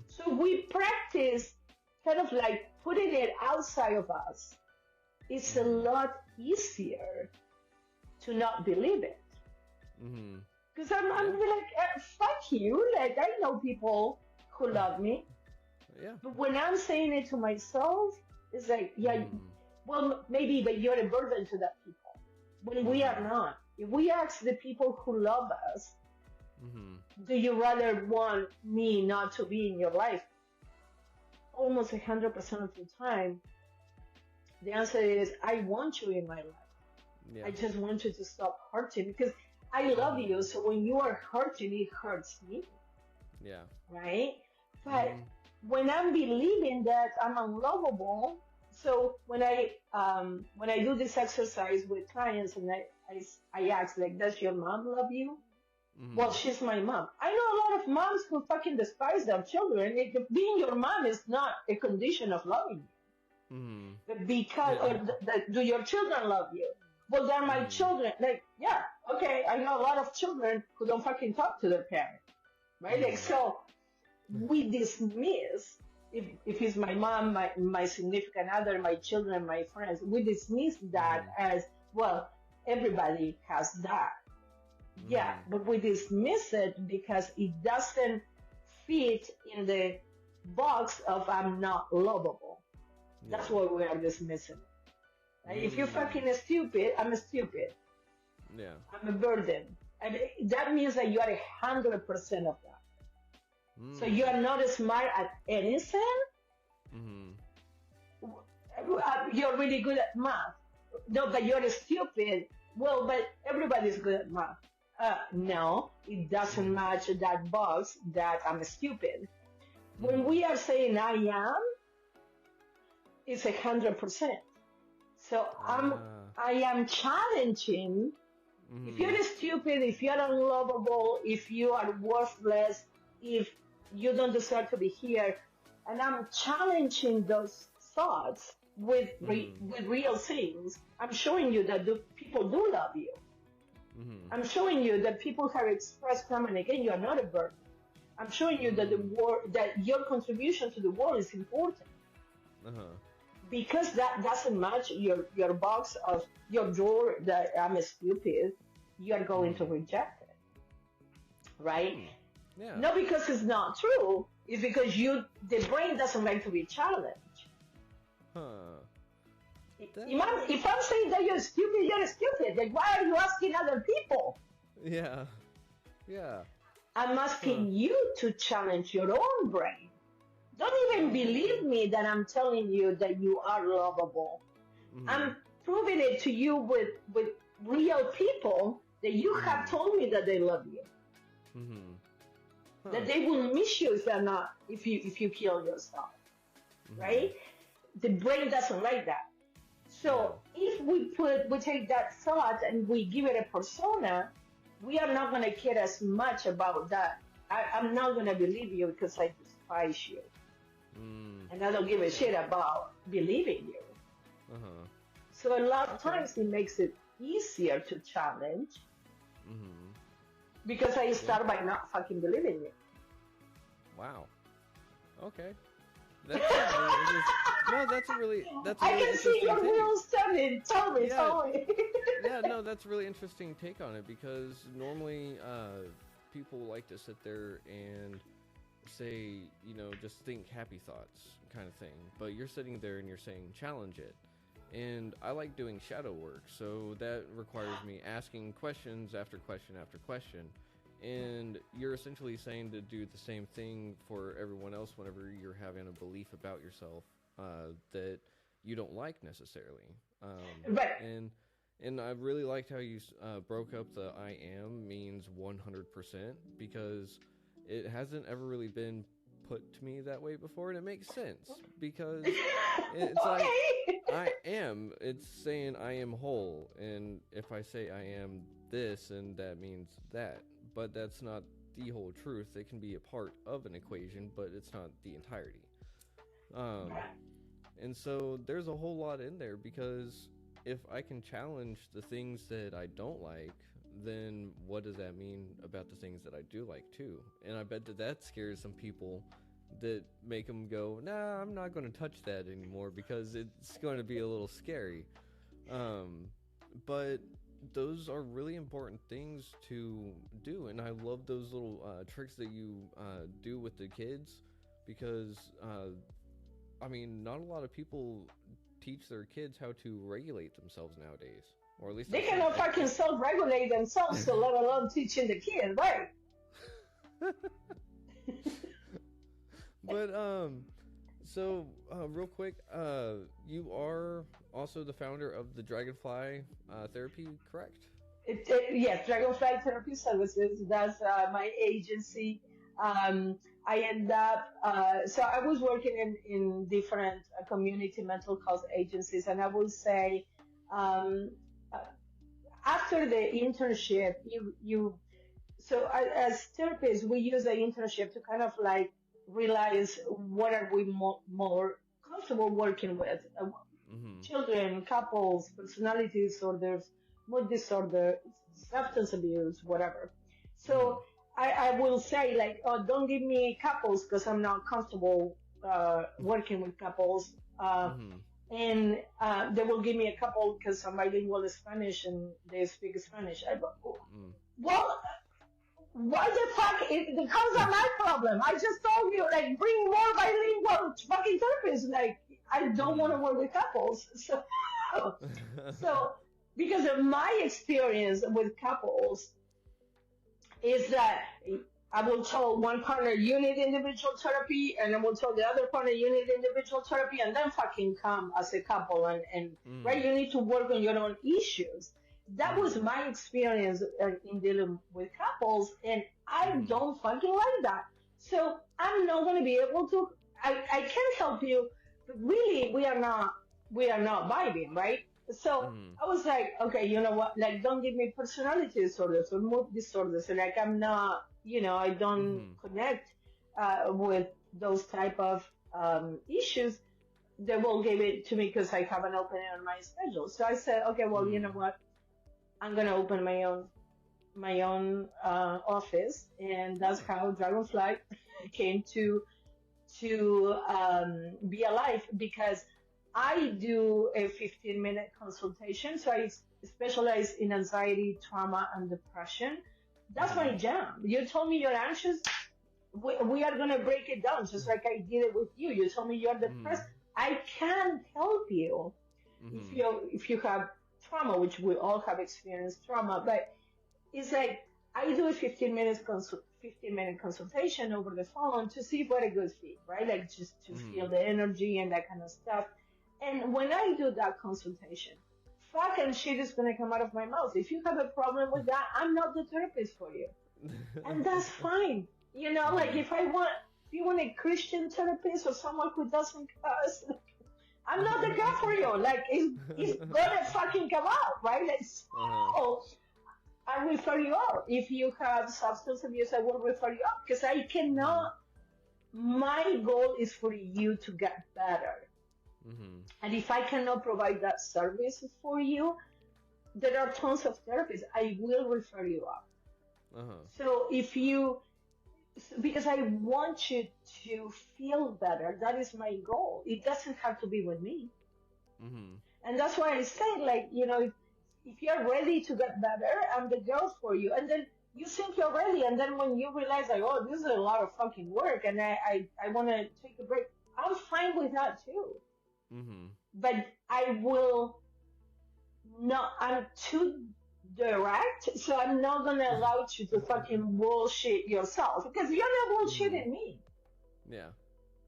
Speaker 2: So we practice kind of like putting it outside of us. It's a lot easier to not believe it. Because I'm like, fuck you, like, I know people who love me.
Speaker 1: Yeah.
Speaker 2: But when I'm saying it to myself, it's like, yeah, well, maybe, but you're a burden to that people. When we are not. If we ask the people who love us, do you rather want me not to be in your life? Almost 100% of the time, the answer is, I want you in my life.
Speaker 1: Yeah.
Speaker 2: I just want you to stop hurting because I love you. So when you are hurting, it hurts me.
Speaker 1: Yeah.
Speaker 2: Right? But when I'm believing that I'm unlovable, so when I do this exercise with clients and I ask like, does your mom love you? Well, she's my mom. I know a lot of moms who fucking despise their children. Being your mom is not a condition of loving you. Because do your children love you? Well, they're my children. Like, yeah, okay, I know a lot of children who don't fucking talk to their parents, right? Like, so we dismiss, if it's my mom, my significant other, my children, my friends, we dismiss that as, well, everybody has that. Yeah, but we dismiss it because it doesn't fit in the box of I'm not lovable. That's why we are dismissing it. Right? If you're fucking stupid, I'm stupid.
Speaker 1: Yeah.
Speaker 2: I'm a burden. And that means that you are 100% of that. So you are not smart at anything. You're really good at math. No, but you're stupid. Well, but everybody's good at math. No, it doesn't match that box that I'm stupid. When we are saying I am, it's 100%. So I am challenging. If you're stupid, if you're unlovable, if you are worthless, if you don't deserve to be here, and I'm challenging those thoughts with real things. I'm showing you that people do love you. I'm showing you that people have expressed time and again, you are not a burden. I'm showing you that that your contribution to the world is important. Because that doesn't match your box of your drawer that I'm stupid, you are going to reject it. Right?
Speaker 1: Yeah.
Speaker 2: Not because it's not true, it's because the brain doesn't like to be challenged. If I'm saying that you're stupid, like why are you asking other people?
Speaker 1: Yeah. Yeah.
Speaker 2: I'm asking you to challenge your own brain. Don't even believe me that I'm telling you that you are lovable. I'm proving it to you with real people that you have told me that they love you. That they will miss you if you kill yourself. Right? The brain doesn't like that. So if we take that thought and we give it a persona, we are not going to care as much about that. I'm not going to believe you because I despise you. And I don't give a shit about believing you. So a lot of times it makes it easier to challenge because I start by not fucking believing you.
Speaker 1: Wow. Okay. That's a really
Speaker 2: I can see your wheels turning. Tell me.
Speaker 1: Yeah, no, that's a really interesting take on it because normally people like to sit there and say, just think happy thoughts kind of thing. But you're sitting there and you're saying challenge it. And I like doing shadow work, so that requires me asking questions after question after question. And you're essentially saying to do the same thing for everyone else whenever you're having a belief about yourself that you don't like necessarily.
Speaker 2: Right.
Speaker 1: And I really liked how you broke up the I am means 100% because it hasn't ever really been put to me that way before, and it makes sense because it's like I am. It's saying I am whole, and if I say I am this, and that means that. But that's not the whole truth. It can be a part of an equation, but it's not the entirety. And so there's a whole lot in there because if I can challenge the things that I don't like, then what does that mean about the things that I do like too? And I bet that scares some people that make them go, nah, I'm not going to touch that anymore because it's going to be a little scary. But those are really important things to do, and I love those little tricks that you do with the kids because I mean, not a lot of people teach their kids how to regulate themselves nowadays, or at least
Speaker 2: They cannot fucking self-regulate themselves, so let alone teaching the kids, right?
Speaker 1: But so real quick, you are also the founder of the Dragonfly therapy, correct?
Speaker 2: Yes, Dragonfly Therapy Services. That's my agency. I end up, so I was working in different community mental health agencies, and I would say, after the internship, so as therapists, we use the internship to kind of like realize what are we more comfortable working with. Children, couples, personality disorders, mood disorder, substance abuse, whatever. So I will say like, oh, don't give me couples because I'm not comfortable working with couples. And they will give me a couple because I'm bilingual Spanish and they speak Spanish. I go, well, why the fuck? It becomes my problem. I just told you, like, bring more bilingual fucking therapists. Like, I don't want to work with couples. So, because of my experience with couples, is that I will tell one partner you need individual therapy, and I will tell the other partner you need individual therapy, and then fucking come as a couple and right, you need to work on your own issues. That was my experience in dealing with couples, and I don't fucking like that. So I'm not going to be able to. I can help you, but really we are not vibing, right? So I was like, okay, you know what? Like, don't give me personality disorders or mood disorders. Like, I'm not, I don't connect with those type of issues. They will give it to me because I have an opening on my schedule. So I said, okay, well, you know what? I'm gonna open my own office, and that's how Dragonfly came to be alive, because I do a 15-minute consultation. So I specialize in anxiety, trauma, and depression. That's my jam. You told me you're anxious. We are gonna break it down, just like I did it with you. You told me you're depressed. I can help you if you have trauma, which we all have experienced trauma. But it's like I do a 15-minute consultation over the phone to see what a good fit, right? Like just to feel the energy and that kind of stuff. And when I do that consultation, fucking shit is gonna come out of my mouth. If you have a problem with that, I'm not the therapist for you, and that's fine. Like if you want a Christian therapist or someone who doesn't cuss, I'm not the guy for you. Like it's gonna fucking come out, right? Like, so I refer you out. If you have substance abuse, I will refer you out, because I cannot. My goal is for you to get better. And if I cannot provide that service for you, there are tons of therapists. I will refer you out. So because I want you to feel better, that is my goal. It doesn't have to be with me. And that's why I say, like, if you're ready to get better, I'm the girl for you. And then you think you're ready, and then when you realize, like, oh, this is a lot of fucking work, and I want to take a break, I'm fine with that too. But I will not, I'm too direct, so I'm not going to allow you to fucking bullshit yourself, because you're not bullshitting me.
Speaker 1: Yeah.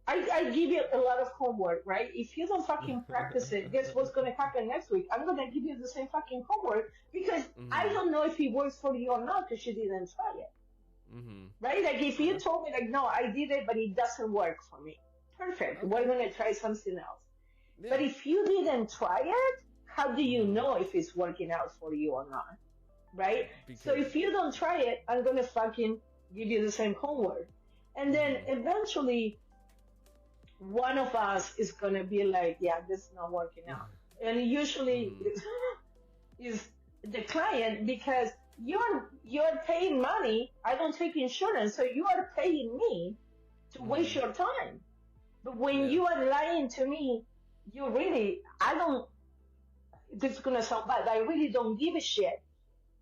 Speaker 2: I give you a lot of homework, right? If you don't fucking practice it, guess what's going to happen next week? I'm going to give you the same fucking homework, because I don't know if it works for you or not, because you didn't try it. Right? Like, if you told me, like, no, I did it, but it doesn't work for me. Perfect. We're going to try something else. Yeah. But if you didn't try it, how do you know if it's working out for you or not? Right? So if you don't try it, I'm going to fucking give you the same homework. And then eventually, one of us is going to be like, yeah, this is not working out. And usually is the client, because you're paying money. I don't take insurance, so you are paying me to waste your time. But when you are lying to me, this is going to sound bad, I really don't give a shit,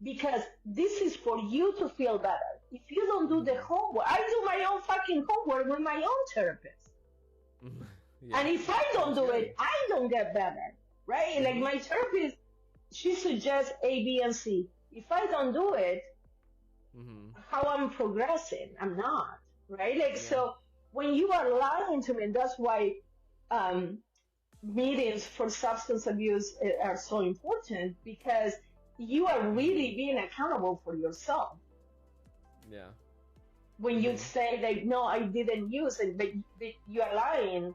Speaker 2: because this is for you to feel better. If you don't do the homework, I do my own fucking fucking homework with my own therapist.
Speaker 1: Yeah.
Speaker 2: And if I don't do it, I don't get better, right? Like my therapist, she suggests A, B, and C. If I don't do it, how I'm progressing? I'm not, right? Like, so when you are lying to me, and that's why meetings for substance abuse are so important, because you are really being accountable for yourself.
Speaker 1: Yeah.
Speaker 2: When you say that, no, I didn't use it, but you are lying,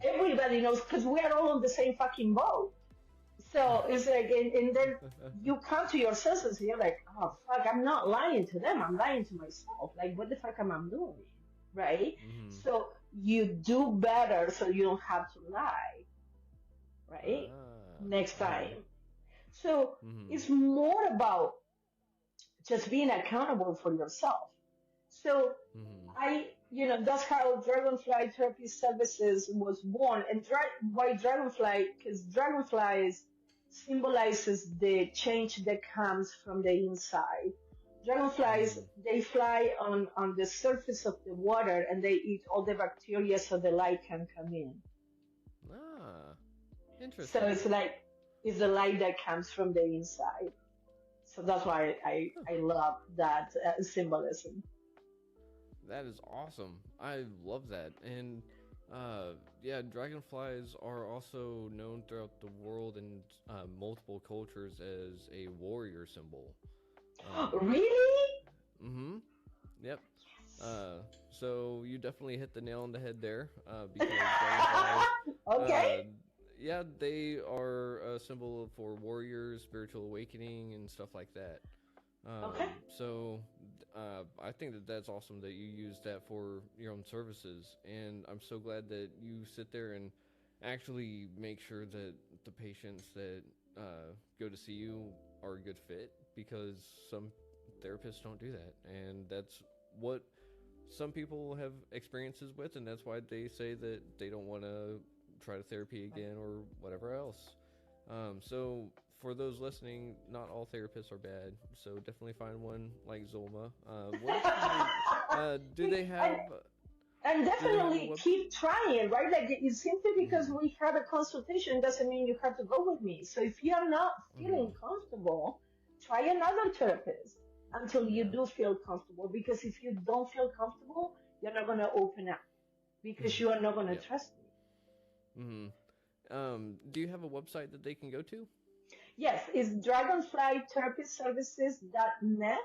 Speaker 2: everybody knows, because we are all on the same fucking boat. So it's like, and then you come to your senses and you're like, oh, fuck, I'm not lying to them. I'm lying to myself. Like, what the fuck am I doing? Right? So you do better so you don't have to lie. Right? Next time. So it's more about just being accountable for yourself. So that's how Dragonfly Therapy Services was born. And why Dragonfly? Because Dragonflies symbolizes the change that comes from the inside. Dragonflies, they fly on the surface of the water and they eat all the bacteria so the light can come in.
Speaker 1: Interesting.
Speaker 2: So it's the light that comes from the inside. So that's why I love that symbolism.
Speaker 1: That is awesome. I love that. And dragonflies are also known throughout the world in multiple cultures as a warrior symbol.
Speaker 2: Really?
Speaker 1: Yep. So you definitely hit the nail on the head there. Because dragonflies,
Speaker 2: okay.
Speaker 1: They are a symbol for warriors, spiritual awakening, and stuff like that.
Speaker 2: Okay.
Speaker 1: So I think that's awesome that you use that for your own services, and I'm so glad that you sit there and actually make sure that the patients that go to see you are a good fit, because some therapists don't do that, and that's what some people have experiences with, and that's why they say that they don't want to try to therapy again or whatever else. So for those listening, not all therapists are bad, so definitely find one like Zulma. Do they have...
Speaker 2: And definitely keep trying, right? Like, it's simply because we had a consultation doesn't mean you have to go with me. So if you're not feeling comfortable, try another therapist until you do feel comfortable. Because if you don't feel comfortable, you're not going to open up, because you are not going to trust me.
Speaker 1: Do you have a website that they can go to?
Speaker 2: Yes, it's dragonflytherapyservices.net.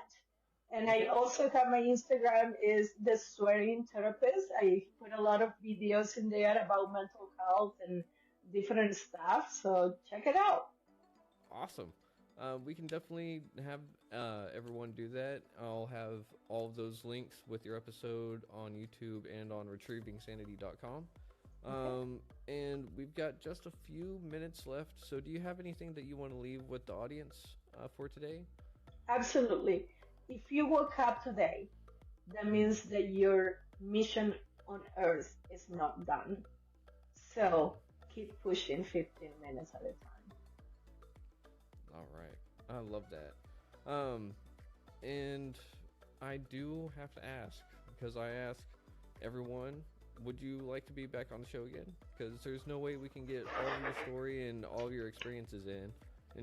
Speaker 2: And I also have my Instagram is the swearing therapist. I put a lot of videos in there about mental health and different stuff. So check it out.
Speaker 1: Awesome. We can definitely have everyone do that. I'll have all of those links with your episode on YouTube and on retrievingsanity.com. And we've got just a few minutes left. So do you have anything that you want to leave with the audience for today?
Speaker 2: Absolutely. If you woke up today, that means that your mission on Earth is not done. So keep pushing 15 minutes at a time.
Speaker 1: All right. I love that. And I do have to ask, because I ask everyone, would you like to be back on the show again? Because there's no way we can get all of your story and all of your experiences in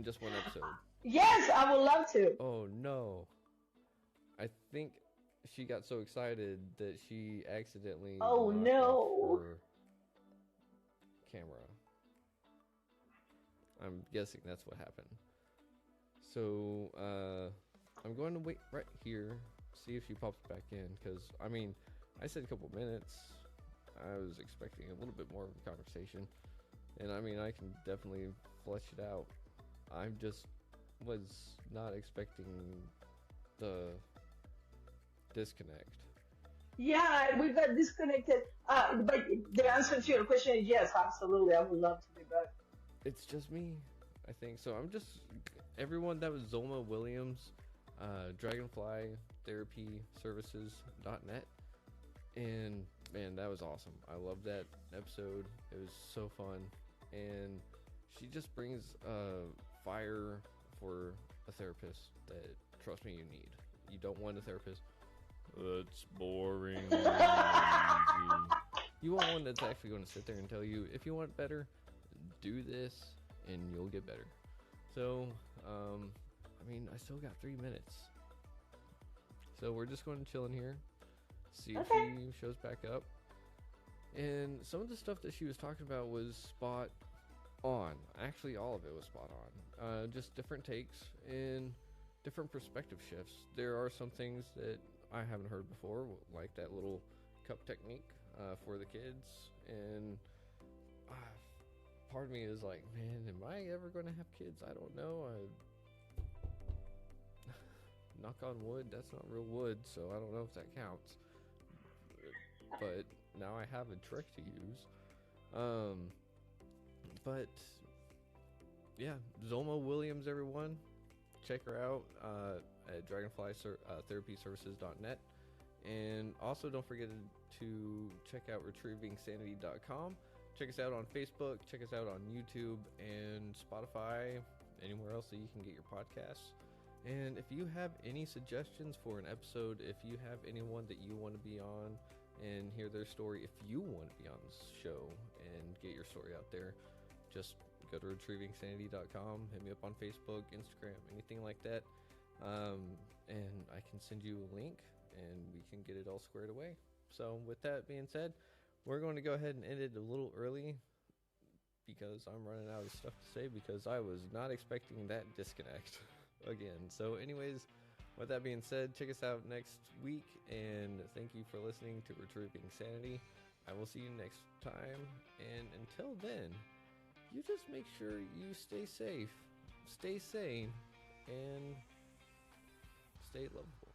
Speaker 1: just one episode.
Speaker 2: Yes, I would love to.
Speaker 1: Oh, no. I think she got so excited that she accidentally knocked off her camera. I'm guessing that's what happened. So, I'm going to wait right here, see if she pops back in, because, I mean, I said a couple minutes. I was expecting a little bit more of a conversation, and I mean, I can definitely flesh it out. I just was not expecting the disconnect.
Speaker 2: Yeah, we got disconnected. But the answer to your question is yes, absolutely. I would love to be back.
Speaker 1: It's just me, I think. So I'm just, everyone, that was Zulma Williams, Dragonfly Therapy Services.net. And man, that was awesome. I love that episode. It was so fun. And she just brings fire for a therapist that, trust me, you need. You don't want a therapist That's boring. And lazy. You want one that's actually going to sit there and tell you, if you want better, do this and you'll get better. So, I mean, I still got 3 minutes. So we're just going to chill in here, see if she shows back up. And some of the stuff that she was talking about was spot on. Actually, all of it was spot on. Just different takes and different perspective shifts. There are some things that I haven't heard before, like that little cup technique for the kids. And part of me is like, man, am I ever going to have kids? I don't know. Knock on wood, that's not real wood, so I don't know if that counts. But now I have a trick to use. But yeah, Zulma Williams, everyone. Check her out at dragonflytherapyservices.net. And also don't forget to check out retrievingsanity.com. Check us out on Facebook, check us out on YouTube and Spotify, anywhere else that you can get your podcasts. And if you have any suggestions for an episode, if you have anyone that you want to be on and hear their story, if you want to be on this show and get your story out there, just go to retrievingsanity.com, hit me up on Facebook, Instagram, anything like that. And I can send you a link and we can get it all squared away. So with that being said, we're going to go ahead and end it a little early because I'm running out of stuff to say, because I was not expecting that disconnect again. So anyways, with that being said, check us out next week, and thank you for listening to Retrieving Sanity. I will see you next time, and until then, you just make sure you stay safe, stay sane, and stay lovable.